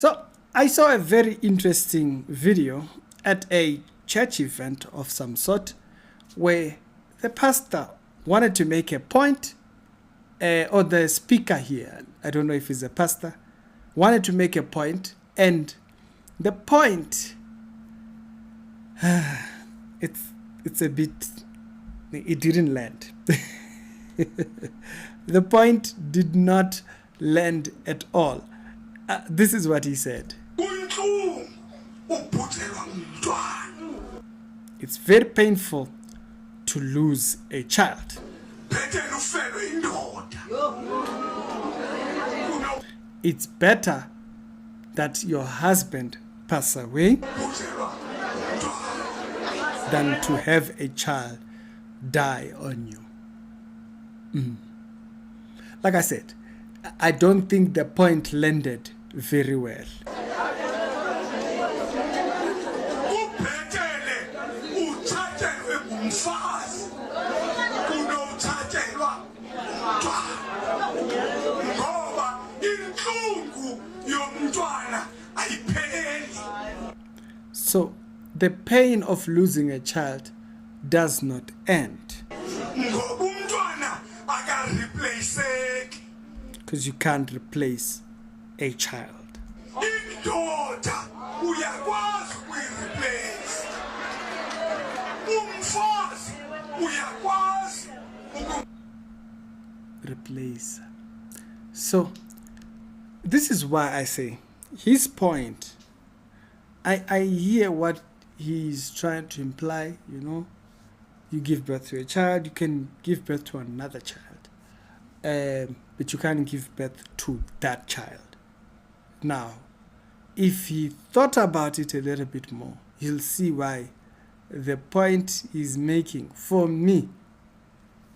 So I saw a very interesting video at a church event of some sort where the pastor wanted to make a point, or the speaker here, I don't know if he's a pastor, wanted to make a point, and the point, it's a bit, it didn't land. The point did not land at all. This is what he said. It's very painful to lose a child. It's better that your husband pass away than to have a child die on you. Like I said, I don't think the point landed very well. So the pain of losing a child does not end, because you can't replace a child. Replace. So this is why I say his point, I hear what he's trying to imply. You give birth to a child, you can give birth to another child, but you can't give birth to that child. Now, if he thought about it a little bit more, he'll see why the point he's making, for me,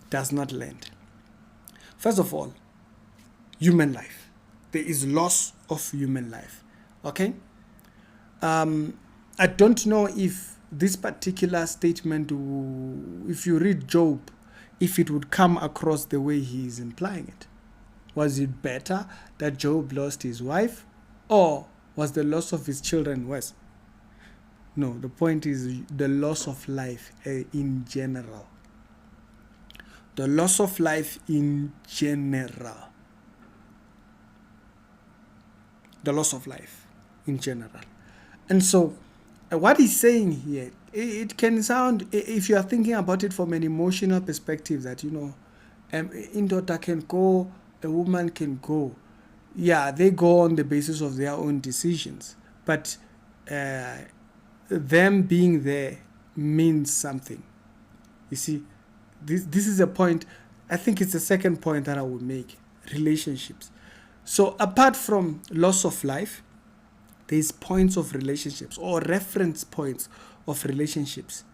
does not land. First of all, human life. There is loss of human life. Okay? I don't know if this particular statement, if you read Job, if it would come across the way he is implying it. Was it better that Job lost his wife, or was the loss of his children worse? No, the point is the loss of life in general. The loss of life in general. The loss of life in general. And so, what he's saying here, it can sound, if you are thinking about it from an emotional perspective, that, in daughter can go, a woman can go. Yeah, they go on the basis of their own decisions. But them being there means something. You see, this is a point, I think it's the second point that I would make, relationships. So apart from loss of life, there's points of relationships or reference points of relationships.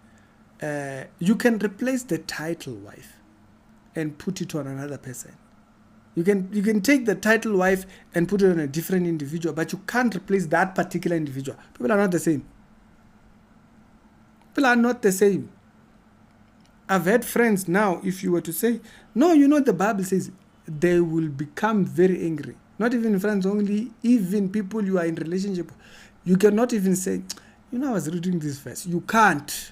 You can replace the title wife and put it on another person. You can take the title wife and put it on a different individual, but you can't replace that particular individual. People are not the same. People are not the same. I've had friends now, if you were to say, no, the Bible says they will become very angry. Not even friends only, even people you are in relationship. You cannot even say, I was reading this verse. You can't.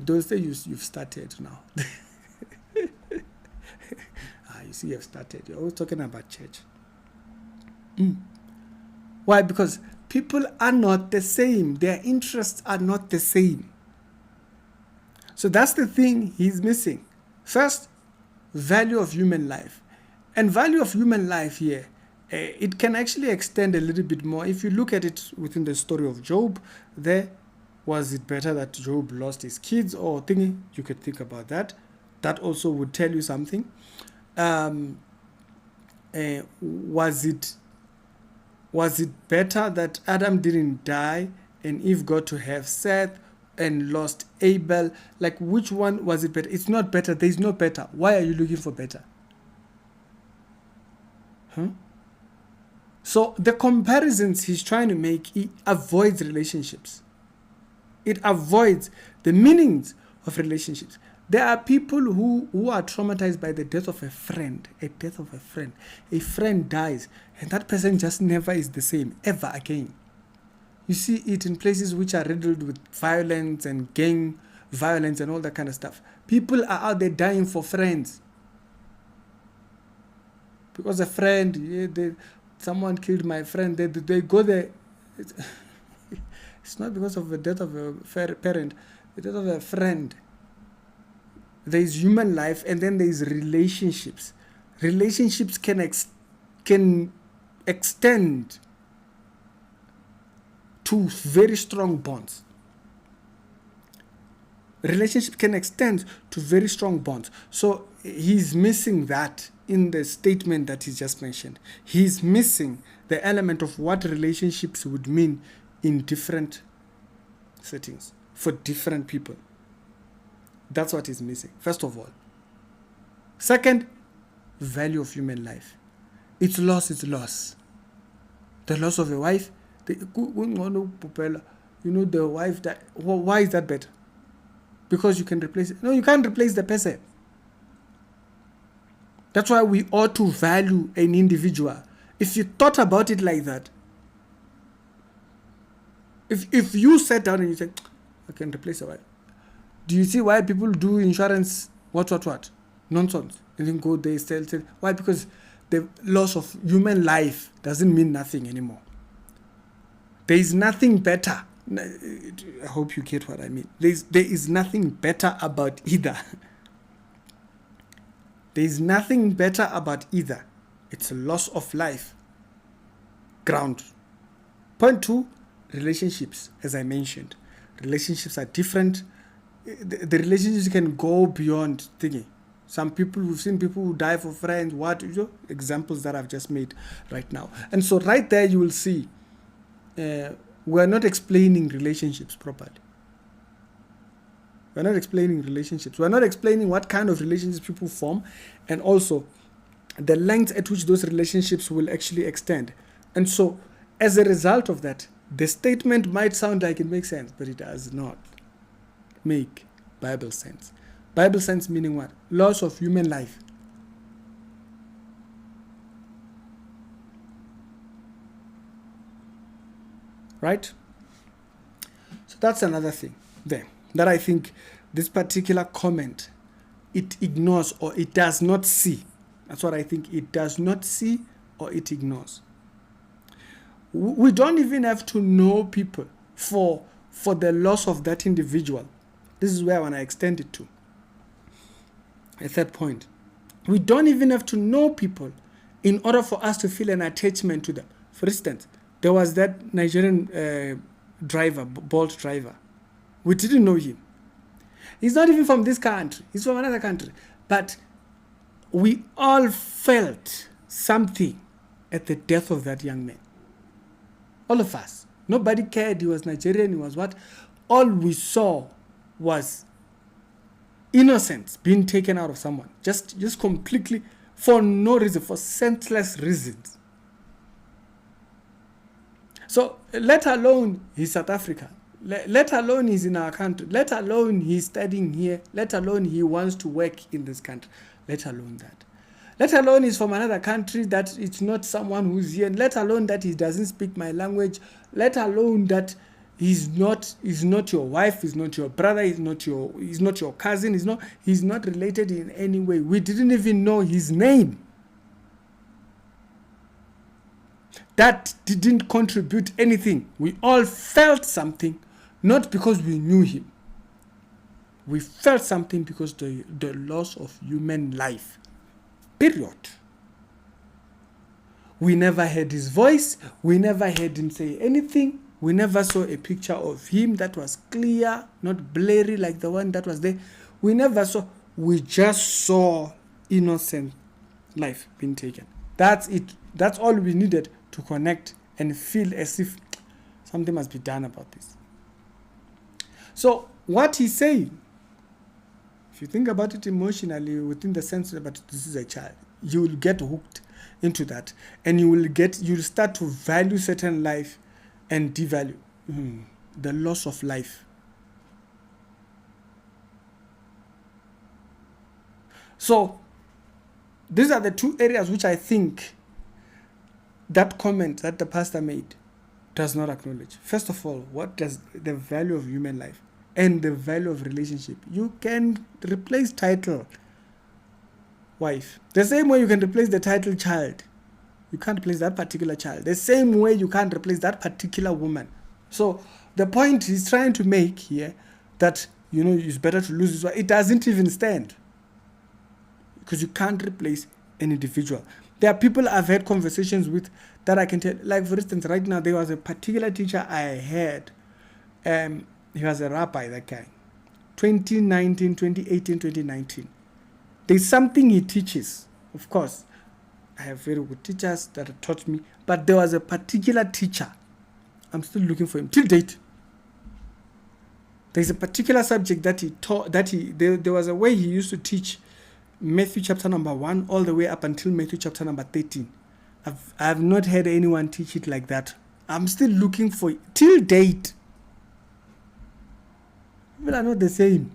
Don't say you've started now. You see, you've started. You're always talking about church. Why? Because people are not the same. Their interests are not the same. So that's the thing he's missing. First, value of human life. And value of human life here, it can actually extend a little bit more. If you look at it within the story of Job, was it better that Job lost his kids or thinking? You could think about that. That also would tell you something. Was it better that Adam didn't die and Eve got to have Seth and lost Abel? Like, which one was it better? It's not better. There's no better. Why are you looking for better? So the comparisons he's trying to make, he avoids relationships. It avoids the meanings of relationships. There are people who are traumatized by the death of a friend. A friend dies, and that person just never is the same ever again. You see it in places which are riddled with violence and gang violence and all that kind of stuff. People are out there dying for friends. Because a friend, someone killed my friend, they go there. It's not because of the death of a parent, the death of a friend. There is human life, and then there is relationships. Relationships can extend to very strong bonds. Relationship can extend to very strong bonds. So he's missing that in the statement that he just mentioned. He's missing the element of what relationships would mean in different settings for different people. That's what is missing, first of all. Second, value of human life. It's loss, it's loss. The loss of a wife, the wife that, why is that better? Because you can replace it. No, you can't replace the person. That's why we ought to value an individual. If you thought about it like that, if you sat down and you said, I can replace a wife. Do you see why people do insurance, what? Nonsense. And then go there, sell. Why? Because the loss of human life doesn't mean nothing anymore. There is nothing better. I hope you get what I mean. There is nothing better about either. There is nothing better about either. It's a loss of life. Ground. Point 2, relationships, as I mentioned. Relationships are different. The relationships can go beyond thinking. Some people, we've seen people who die for friends, examples that I've just made right now. And so right there you will see we're not explaining relationships properly. We're not explaining relationships. We're not explaining what kind of relationships people form, and also the length at which those relationships will actually extend. And so as a result of that, the statement might sound like it makes sense, but it does not make Bible sense. Bible sense meaning what? Loss of human life. Right? So that's another thing there that I think this particular comment, it ignores or it does not see. That's what I think. It does not see or it ignores. We don't even have to know people for the loss of that individual. This is where I want to extend it to. A third point. We don't even have to know people in order for us to feel an attachment to them. For instance, there was that Nigerian driver, Bolt driver. We didn't know him. He's not even from this country. He's from another country. But we all felt something at the death of that young man. All of us. Nobody cared he was Nigerian, he was what. All we saw was innocence being taken out of someone. Just completely, for no reason, for senseless reasons. So, let alone he's South Africa. Let alone he's in our country. Let alone he's studying here. Let alone he wants to work in this country. Let alone that. Let alone he's from another country, that it's not someone who's here. Let alone that he doesn't speak my language. Let alone that he's not your wife, he's not your brother, he's not your cousin, he's not related in any way. We didn't even know his name. That didn't contribute anything. We all felt something, not because we knew him. We felt something because the loss of human life. Period. We never heard his voice. We never heard him say anything. We never saw a picture of him that was clear, not blurry like the one that was there. We never saw. We just saw innocent life being taken. That's it. That's all we needed to connect and feel as if something must be done about this. So what he's saying, if you think about it emotionally, within the sense that this is a child, you will get hooked into that, and you'll start to value certain life and devalue the loss of life. So these are the two areas which I think that comment that the pastor made does not acknowledge. First of all, what does the value of human life and the value of relationship? You can replace title wife the same way you can replace the title child. You can't replace that particular child the same way you can't replace that particular woman. So the point he's trying to make here, that it's better to lose this one, it doesn't even stand, because you can't replace an individual. There are people I've had conversations with that I can tell, like for instance, right now there was a particular teacher I had. He was a rabbi, that guy. 2019, 2018, 2019. There's something he teaches. Of course, I have very good teachers that have taught me, but there was a particular teacher. I'm still looking for him till date. There's a particular subject that he taught, there was a way he used to teach Matthew chapter number 1 all the way up until Matthew chapter number 13. I've not had anyone teach it like that. I'm still looking for it till date. People are not the same.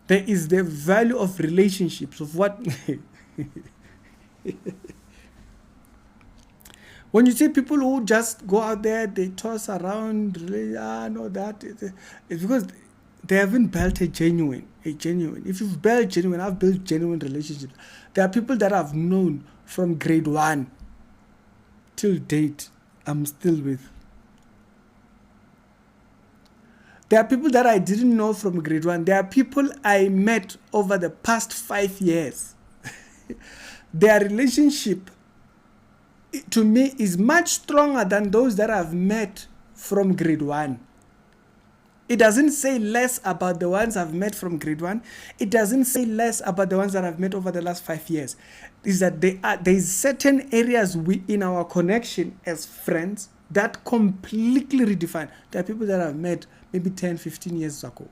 There is the value of relationships, of what when you see people who just go out there, they toss around, that it's because they haven't built a genuine. If you've built genuine, I've built genuine relationships. There are people that I've known from grade 1 till date, I'm still with. There are people that I didn't know from grade 1. There are people I met over the past 5 years. Their relationship, to me, is much stronger than those that I've met from grade 1. It doesn't say less about the ones I've met from grade 1. It doesn't say less about the ones that I've met over the last 5 years. Is that there's certain areas in our connection as friends that completely redefine. There are people that I've met maybe 10, 15 years ago.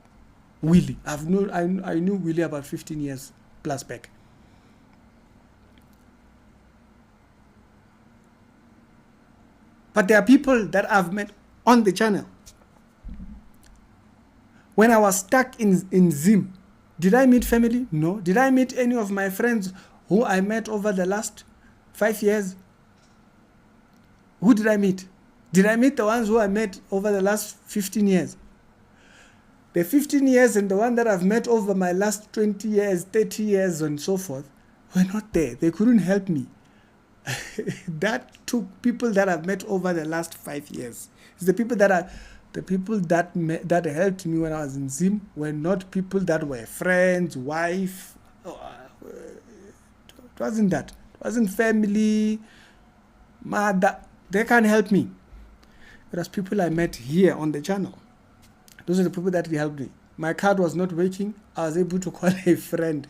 Willie. I knew Willie about 15 years plus back. But there are people that I've met on the channel. When I was stuck in Zim, did I meet family? No. Did I meet any of my friends who I met over the last 5 years? Who did I meet? Did I meet the ones who I met over the last 15 years? The 15 years and the one that I've met over my last 20 years, 30 years and so forth were not there. They couldn't help me. That took people that I've met over the last 5 years. It's the people that helped me when I was in Zim were not people that were friends, wife. It wasn't that. It wasn't family, mother. They can't help me. It was people I met here on the channel. Those are the people that helped me. My card was not working. I was able to call a friend.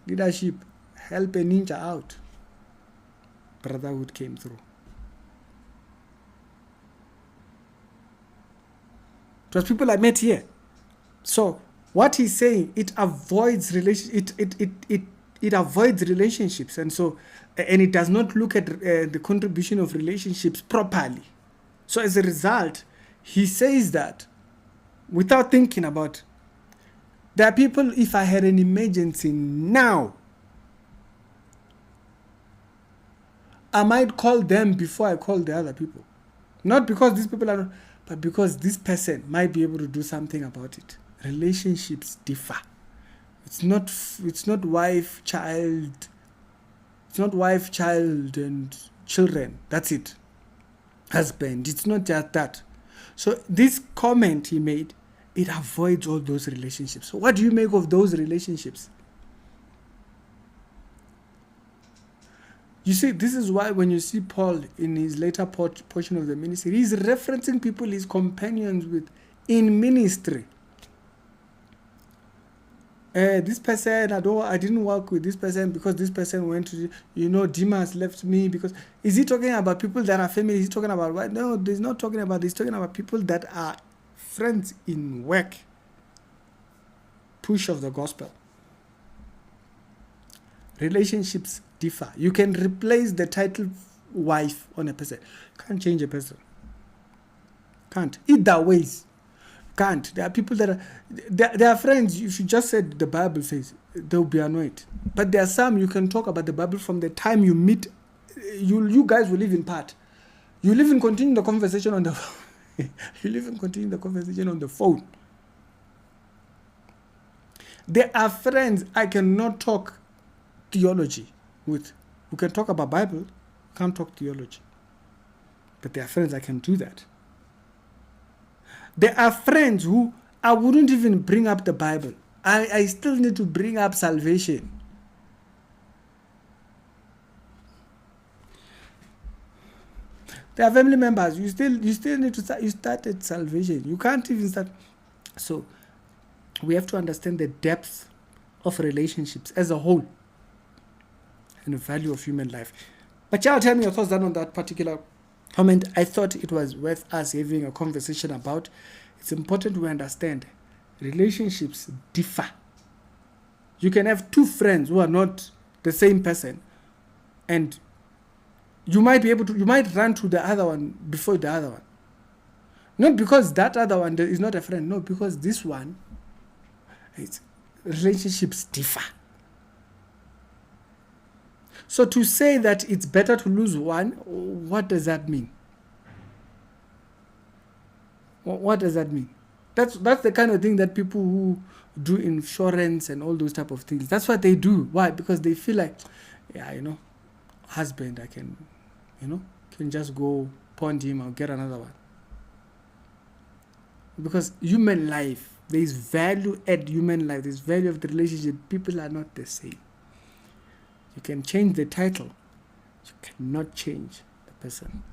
Leadership, help a ninja out. Brotherhood came through. It was people I met here. So what he's saying, it avoids it avoids relationships, and it does not look at the contribution of relationships properly. So as a result, he says that without thinking about, there are people, if I had an emergency now, I might call them before I call the other people. Not because these people are not, but because this person might be able to do something about it. Relationships differ. It's not wife, child. It's not wife, child, and children. That's it. Husband. It's not just that. So this comment he made, it avoids all those relationships. So what do you make of those relationships? You see, this is why when you see Paul in his later portion of the ministry, he's referencing people he's companions with in ministry. This person, I didn't work with this person because this person went to, Demas left me because... Is he talking about people that are family? Is he talking about what? No, he's not talking about this. He's talking about people that are friends in work. Push of the gospel. Relationships differ. You can replace the title wife on a person. Can't change a person. Can't. Either ways. Can't. There are people that are... They are friends. You should just say the Bible says. they'll be annoyed. But there are some you can talk about the Bible from the time you meet. You guys will live in part. You live and continue the conversation on the you live and continue the conversation on the phone. There are friends I cannot talk theology with. We can talk about Bible, can't talk theology. But there are friends I can do that. There are friends who I wouldn't even bring up the Bible. I still need to bring up salvation. There are family members. You still need to start. You started salvation. You can't even start. So we have to understand the depth of relationships as a whole and the value of human life. But y'all tell me your thoughts on that particular comment. I thought it was worth us having a conversation about. It's important we understand relationships differ. You can have two friends who are not the same person, and you might run to the other one before the other one. Not because that other one is not a friend, no, because this one, relationships differ. So to say that it's better to lose one, what does that mean? What does that mean? That's the kind of thing that people who do insurance and all those type of things, that's what they do. Why? Because they feel like, husband, I can, can just go pawn him or get another one. Because human life, there is value at human life, there's value of the relationship. People are not the same. You can change the title, you cannot change the person.